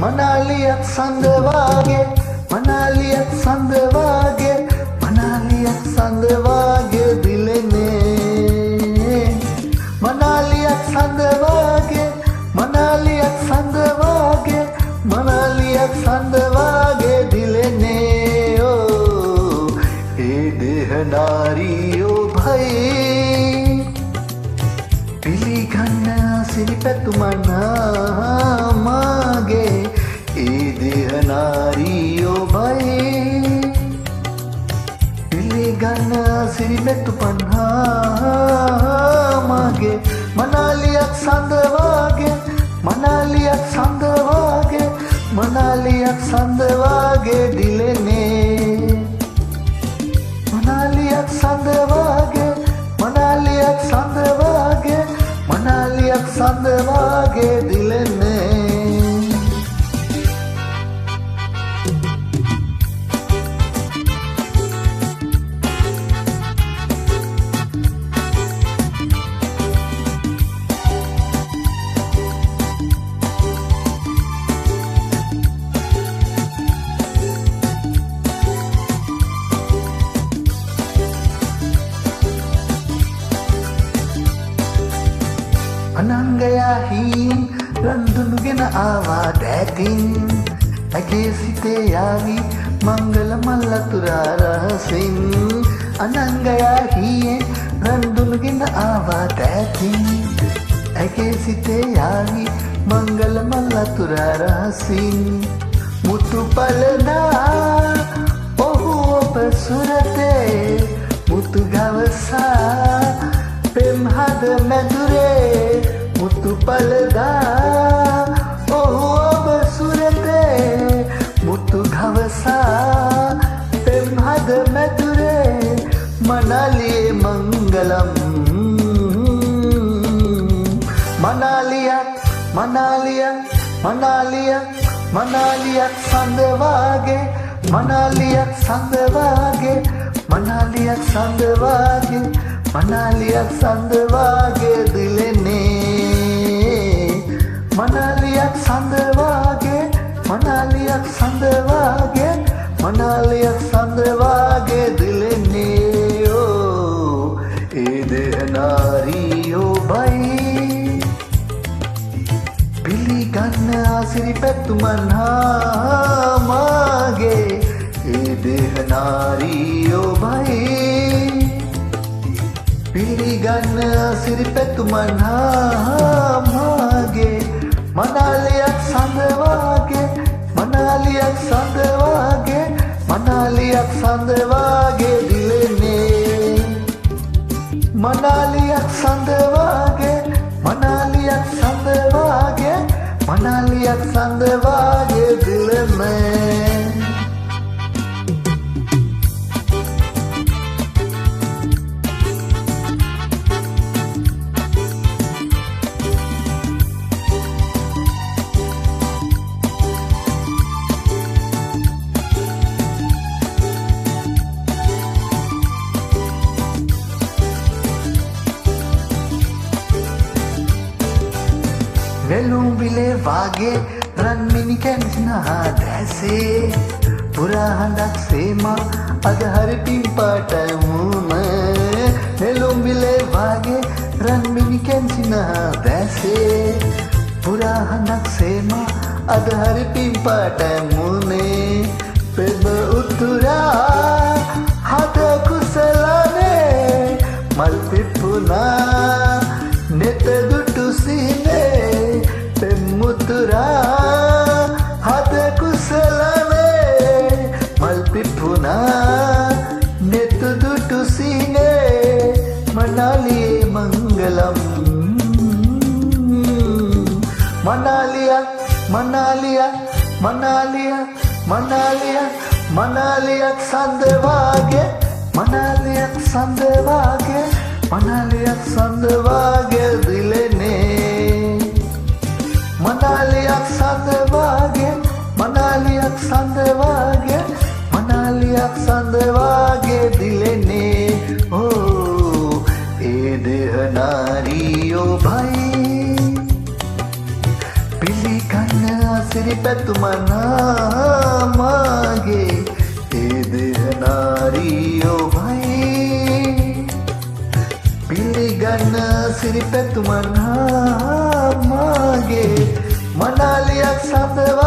මනාලියක් සඳ වාගේ මනාලියක් සඳ වාගේ මනාලියක් සඳ වාගේ දිලෙනේ මනාලියක් සඳ වාගේ මනාලියක් සඳ වාගේ මනාලියක් සඳ වාගේ දිලෙනේ ඕ ඒ දෙහ නාරියෝ භයි පිළිගන්න සිරිපැතුමනා මාගේ ඒ දෙහ නාරියෝ භයි පිළිගන්න සිරිපැතුමනා මාගේ මනාලියක් සඳ වාගේ මනාලියක් සඳ වාගේ මනාලියක් සඳ වාගේ දිලෙනේ මනාලියක් සඳ වාගේ මනාලියක් සඳ වාගේ මනාලියක් සඳ වාගේ දිලෙනේ අනංගයා හීන් රන්දුනුගෙන ආවා දැතින් ඇගේ සිතේ යාවි මංගල මල්ලතුරා රහසින් අනංගයා හීන් රන්දුනුගෙන ආවා දැතින් ඇගේ සිතේ යාවි මංගල මල්ලතුරා රහසින් මුතු පලනා ඔහු ඔබ සුරතේ මුතු ගවසා පෙම්හද මැදුරේ මුතු පලදා ඔහු ඔබ සුරතේ මුතු ගවසා පෙම්හද මැදුරේ මනාලියේ මංගලම් මනාලියක් මනාලියක් මනාලියක් මනාලියක් සඳ වාගේ මනාලියක් සඳ වාගේ මනාලියක් සඳ වාගේ මනාලියක් සඳ වාගේ දිලෙනේ මනාලියක් සඳ වාගේ මනාලියක් සඳ වාගේ මනාලියක් සඳ වාගේ දිලෙනේ ඕ ඒ දෙහ නාරියෝ භයි පිළිගන්න සිරිපැතුමනා මාගේ ඒ දෙහ නාරියෝ භයි පිළිගන්න සිරිපැතුමනා මාගේ මනාලියක් සඳ වාගේ මනාලියක් සඳ වාගේ මනාලියක් සඳ වාගේ දිලෙනේ මනාලියක් සඳ වාගේ මනාලියක් සඳ වාගේ මනාලියක් සඳ වාගේ දිලෙනේ වෙලුම්බිලේ වාගේ රන්මිනි කැන්සිනා දැසේ පුරා හඬක් සේම අද හරි පිම්පාට මුම වෙලුම්බිලේ වාගේ රන්මිනි කැන්සිනා දැසේ පුරා හඬක් සේම අද හරි පිම්පාට මුනේ පෙබ උතුරා හද කුසලනේ මල් පිපුනා නෙත දුටු සිනේ පෙම්මුතුරා හද කුසලනේ මල් පිපුනා නෙත දුටු සිනේ මනාලියේ මංගලම් මනාලියක් මනාලියක් මනාලියක් මනාලියක් මනාලියක් සඳ වාගේ මනාලියක් සඳ වාගේ මනාලියක් සඳ වාගේ දිලෙනේ මනාලියක් සඳ වාගේ මනාලියක් සඳ වාගේ මනාලියක් සඳ වාගේ දිලෙනේ ඕ ඒ දෙහ නාරියෝ භයි සිරිපැතුමන් මාගේ ඒ දෙහ නාරියෝ භයි පිළිගන්න සිරිපැතුමන් මාගේ මනාලියක් සඳවා